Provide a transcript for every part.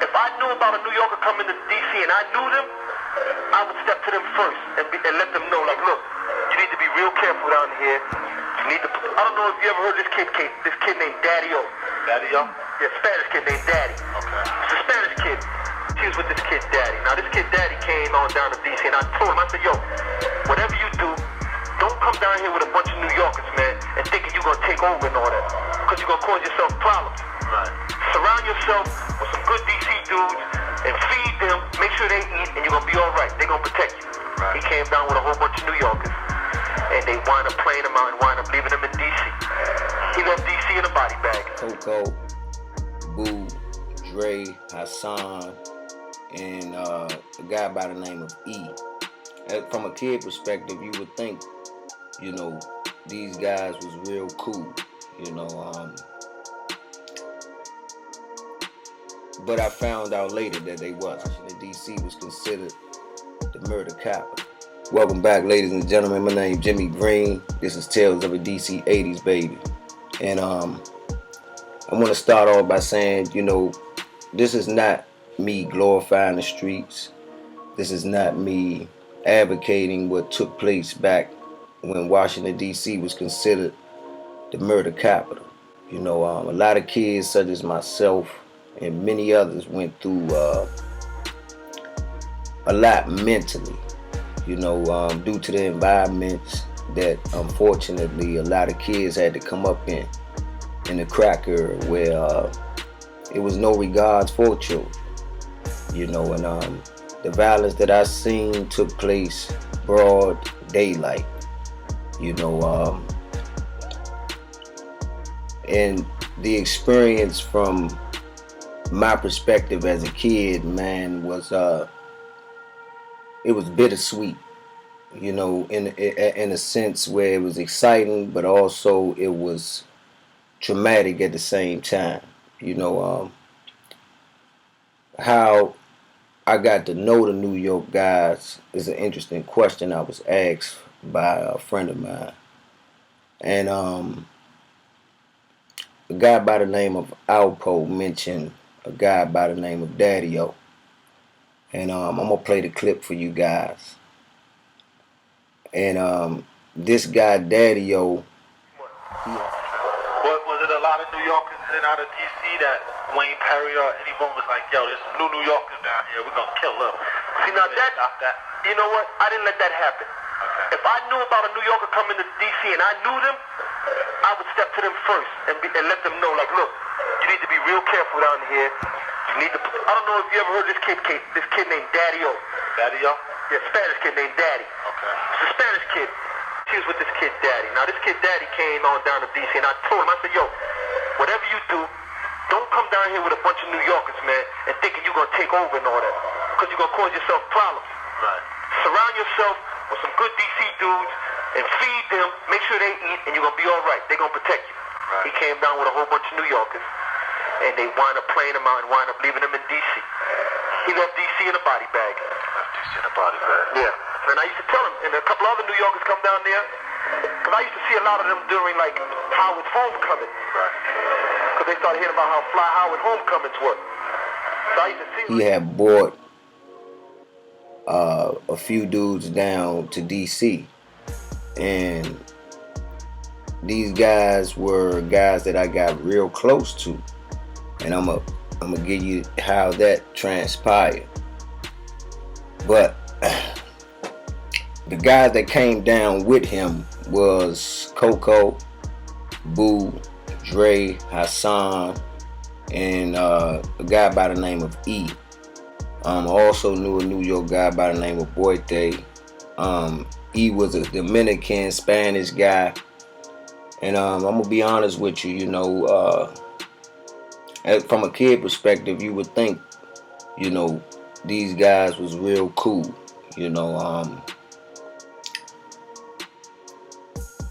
If I knew about a New Yorker coming to D.C. and I knew them, I would step to them first and let them know, like, look, you need to be real careful down here. You need to. I don't know if you ever heard this kid named Dadio. Dadio? Yeah, Spanish kid named Daddy. Okay. It's a Spanish kid. He was with this kid Daddy. Now this kid Daddy came on down to D.C. and I told him, I said, yo, whatever you do, don't come down here with a bunch of New Yorkers, man, and thinking you're gonna take over and all that, because you're gonna cause yourself problems. Right. Surround yourself with some good D.C. dudes and feed them, make sure they eat, and you're gonna be all right. They're gonna protect you. Right. He came down with a whole bunch of New Yorkers, and they wind up playing him out and wind up leaving him in D.C. He left D.C. in a body bag. Coco, Boo, Dre, Hassan, and a guy by the name of E. From a kid perspective, you would think, you know, these guys was real cool, you know. But I found out later that they wasn't. That D.C. was considered the murder capital. Welcome back, ladies and gentlemen. My name's Jimmy Green. This is Tales of a D.C. 80's baby. And I want to start off by saying, you know, this is not me glorifying the streets. This is not me advocating what took place back when Washington, D.C. was considered the murder capital. You know, a lot of kids such as myself and many others went through a lot mentally, you know, due to the environments that unfortunately a lot of kids had to come up in the crack era where it was no regards for children, you know, and the violence that I seen took place broad daylight, you know, and the experience from my perspective as a kid, man, was it was bittersweet, you know, in a sense where it was exciting, but also it was traumatic at the same time. You know, how I got to know the New York guys is an interesting question I was asked by a friend of mine. And a guy by the name of Alpo mentioned a guy by the name of Dadio. And I'm going to play the clip for you guys. And this guy, Dadio, Was it a lot of New Yorkers in and out of D.C. that Wayne Perry or anyone was like, yo, there's some New Yorkers down here, we're going to kill them? See, now that, you know what? I didn't let that happen. Okay. If I knew about a New Yorker coming to D.C. and I knew them, I would step to them first and let them know, like, look, you need to be real careful down here. You need to. I don't know if you ever heard this kid named Dadio. Dadio? Yeah, Spanish kid named Daddy. Okay. It's a Spanish kid. He was with this kid Daddy. Now this kid Daddy came on down to D.C. and I told him, I said, yo, whatever you do, don't come down here with a bunch of New Yorkers, man, and thinking you're gonna take over and all that, because you're gonna cause yourself problems. Right. Surround yourself with some good D.C. dudes and feed them, make sure they eat, and you're gonna be all right. They're gonna protect you. Right. He came down with a whole bunch of New Yorkers, and they wind up playing him out and wind up leaving him in D.C. He left D.C. in a body bag. Left D.C. in a body bag. Yeah. And I used to tell him, and a couple other New Yorkers come down there, because I used to see a lot of them during, like, Howard's homecoming. Right. Because they started hearing about how fly Howard homecomings were. So I used to see... he had brought a few dudes down to D.C. and these guys were guys that I got real close to, and I'm gonna give you how that transpired. But the guys that came down with him was Coco, Boo, Dre, Hassan, and a guy by the name of E. I also knew a New York guy by the name of Boite. E was a Dominican Spanish guy. And I'm gonna be honest with you, you know, from a kid perspective, you would think, you know, these guys was real cool, you know,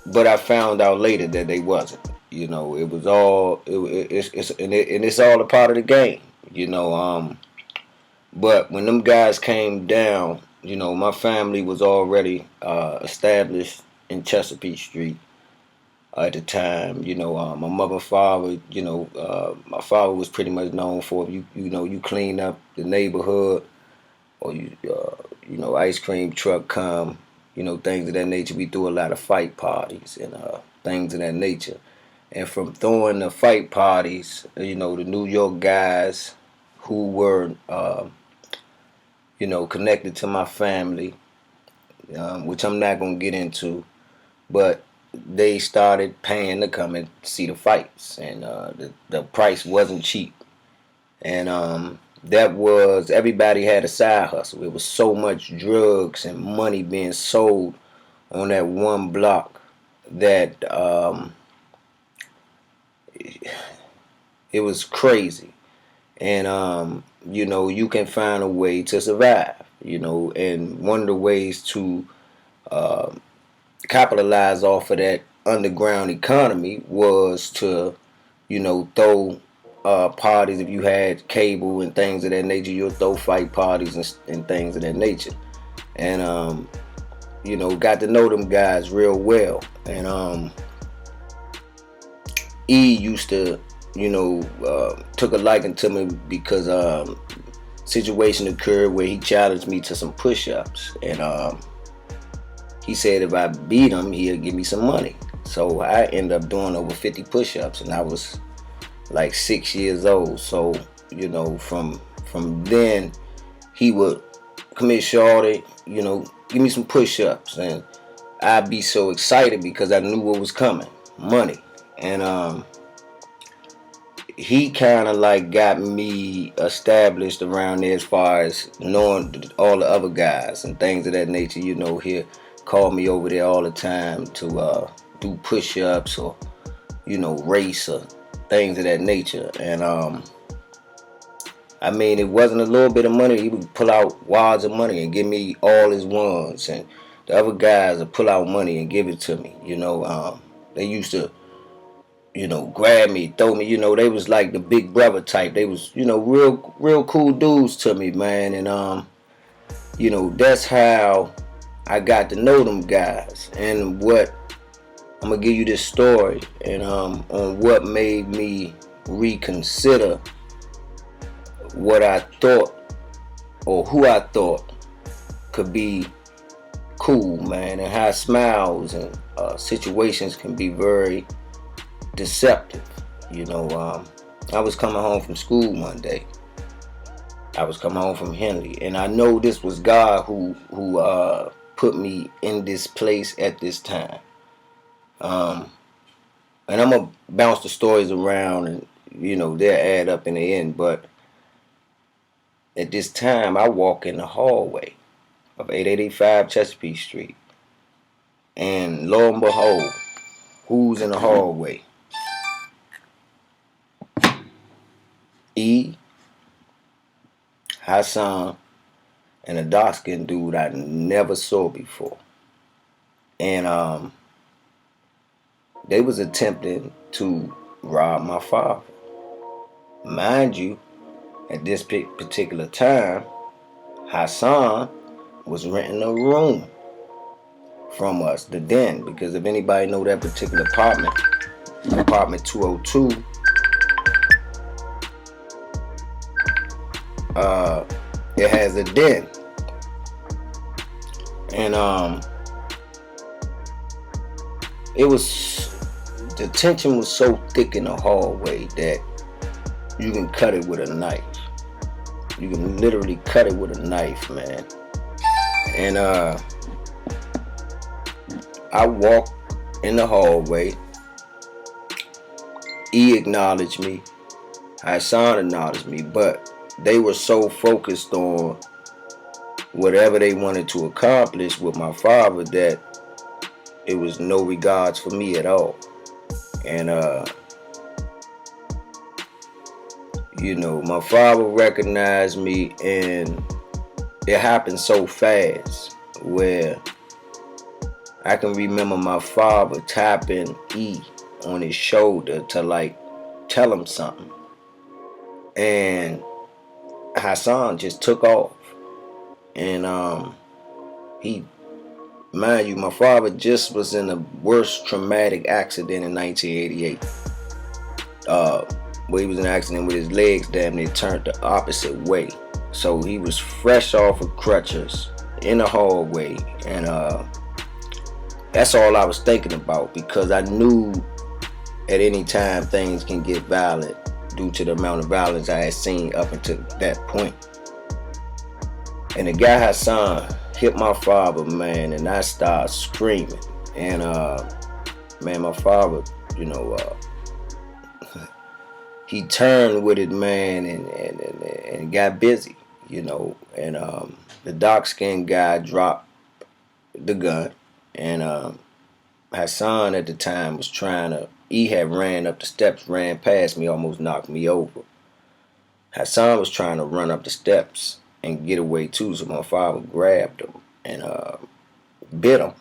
but I found out later that they wasn't. You know, it was all it's all a part of the game, you know. But when them guys came down, you know, my family was already established in Chesapeake Street. at the time. My mother and father, my father was pretty much known for, if you clean up the neighborhood, or ice cream truck come, things of that nature. We threw a lot of fight parties and things of that nature. And from throwing the fight parties, the New York guys who were, connected to my family, which I'm not gonna get into, but they started paying to come and see the fights, and the price wasn't cheap, and that was, everybody had a side hustle. It was so much drugs and money being sold on that one block that it was crazy, and you can find a way to survive, and one of the ways to uh, capitalize off of that underground economy was to, throw parties. If you had cable and things of that nature, you'll throw fight parties and things of that nature. And got to know them guys real well. And E used to, took a liking to me because situation occurred where he challenged me to some push-ups, and he said if I beat him, he'll give me some money. So I ended up doing over 50 push-ups, and I was like 6 years old. So, from then, he would come here, shorty, give me some push-ups. And I'd be so excited because I knew what was coming, money. And he kind of like got me established around there as far as knowing all the other guys and things of that nature. He'll call me over there all the time to do push-ups or, race or things of that nature. And it wasn't a little bit of money. He would pull out wads of money and give me all his ones, and the other guys would pull out money and give it to me. They used to, grab me, throw me. They was like the big brother type. They was, real cool dudes to me, man. And that's how I got to know them guys. And what I'm gonna give you this story, and on what made me reconsider what I thought, or who I thought could be cool, man, and how smiles and situations can be very deceptive. I was coming home from school one day. I was coming home from Henley, and I know this was God who put me in this place at this time. And I'm gonna bounce the stories around, and they'll add up in the end. But at this time, I walk in the hallway of 8885 Chesapeake Street, and lo and behold, who's in the hallway? E, Hassan, and a dark-skinned dude I never saw before. And they was attempting to rob my father. Mind you, at this particular time, Hassan was renting a room from us, the den, because if anybody know that particular apartment 202, it has a den. And the tension was so thick in the hallway that you can cut it with a knife. You can literally cut it with a knife, man. And I walked in the hallway. E acknowledged me. Hassan acknowledged me, but they were so focused on whatever they wanted to accomplish with my father that it was no regards for me at all. And my father recognized me, and it happened so fast where I can remember my father tapping E on his shoulder to like tell him something, and Hassan just took off, and he mind you, my father just was in the worst traumatic accident in 1988. Where he was in an accident with his legs damn near turned the opposite way. So he was fresh off of crutches in the hallway, and that's all I was thinking about, because I knew at any time things can get violent due to the amount of violence I had seen up until that point. And the guy Hassan hit my father, man, and I started screaming. And man, my father, he turned with it, man, and got busy, and the dark-skinned guy dropped the gun, and Hassan at the time was he had ran up the steps, ran past me, almost knocked me over. Hassan was trying to run up the steps and get away too, so my father grabbed him and bit him.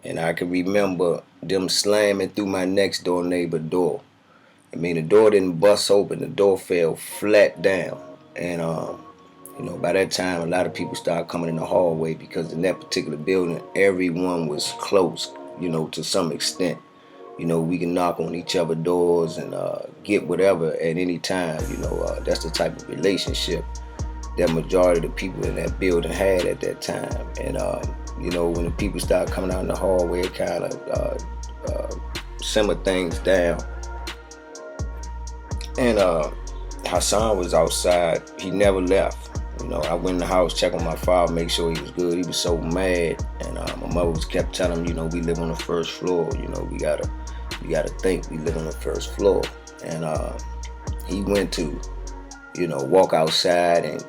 And I can remember them slamming through my next door neighbor door. I mean, the door didn't bust open, the door fell flat down. And by that time, a lot of people started coming in the hallway, because in that particular building, everyone was close, to some extent. We can knock on each other's doors and get whatever at any time. That's the type of relationship that majority of the people in that building had at that time. And, when the people started coming out in the hallway, it kind of simmered things down. And Hassan was outside. He never left. I went in the house, checked on my father, make sure he was good. He was so mad. And my mother kept telling him, we live on the first floor. We gotta think we live on the first floor. And he went to, walk outside and,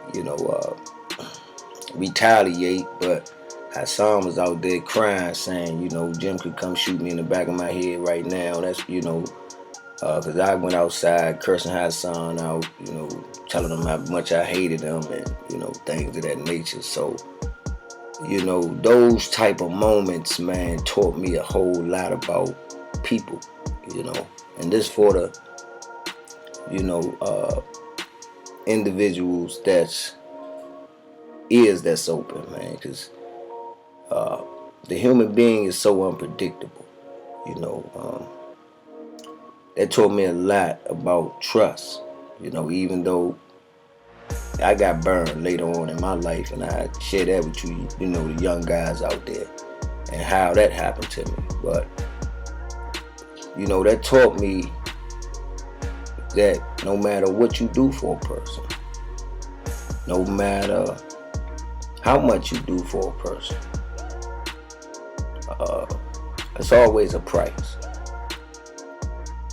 retaliate. But Hassan was out there crying, saying, Jim could come shoot me in the back of my head right now. That's, because I went outside cursing Hassan out, telling him how much I hated him and, things of that nature. So, those type of moments, man, taught me a whole lot about people, and this for the, individuals that's open, man, because the human being is so unpredictable, that taught me a lot about trust, even though I got burned later on in my life, and I share that with you, the young guys out there, and how that happened to me. But, that taught me that no matter what you do for a person, no matter how much you do for a person, it's always a price.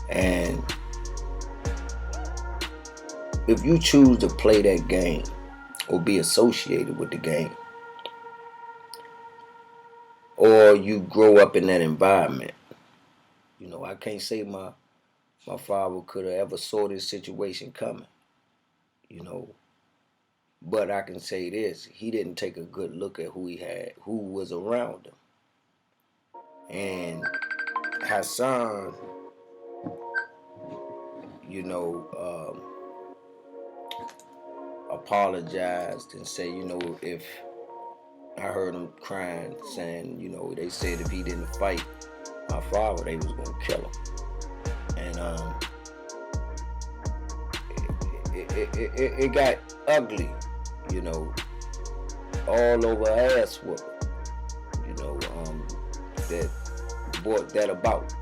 And if you choose to play that game or be associated with the game, or you grow up in that environment, I can't say my father could have ever saw this situation coming, but I can say this: he didn't take a good look at who was around him. And Hassan, apologized and said, if I heard him crying, saying, they said if he didn't fight my father, they was gonna kill him. And it got ugly, all over ass whooping, that brought that about,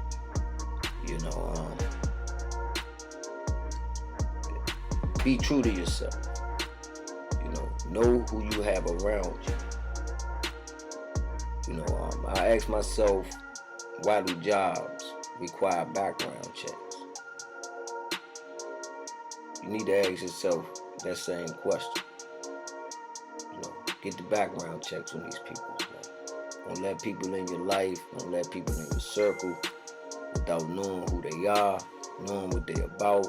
be true to yourself, know who you have around you. I ask myself, why do jobs require background checks? You need to ask yourself that same question. Get the background checks on these people, man. Don't let people in your life, don't let people in your circle without knowing who they are, knowing what they're about.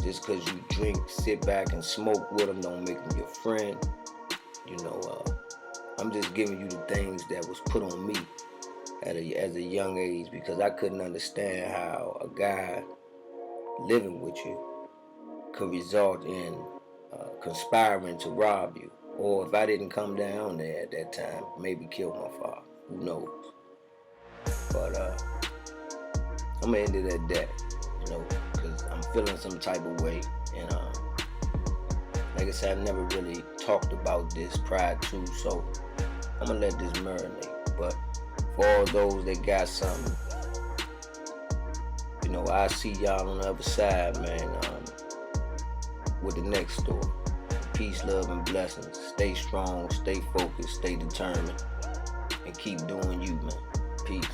Just because you drink, sit back and smoke with them don't make them your friend. I'm just giving you the things that was put on me as a young age, because I couldn't understand how a guy living with you could result in conspiring to rob you. Or if I didn't come down there at that time, maybe kill my father. Who knows? But I'm gonna end it at that, because I'm feeling some type of way. And like I said, I never really talked about this prior to, so I'm gonna let this marinate. But for all those that got something, I see y'all on the other side, man, with the next story. Peace, love, and blessings. Stay strong, stay focused, stay determined, and keep doing you, man. Peace.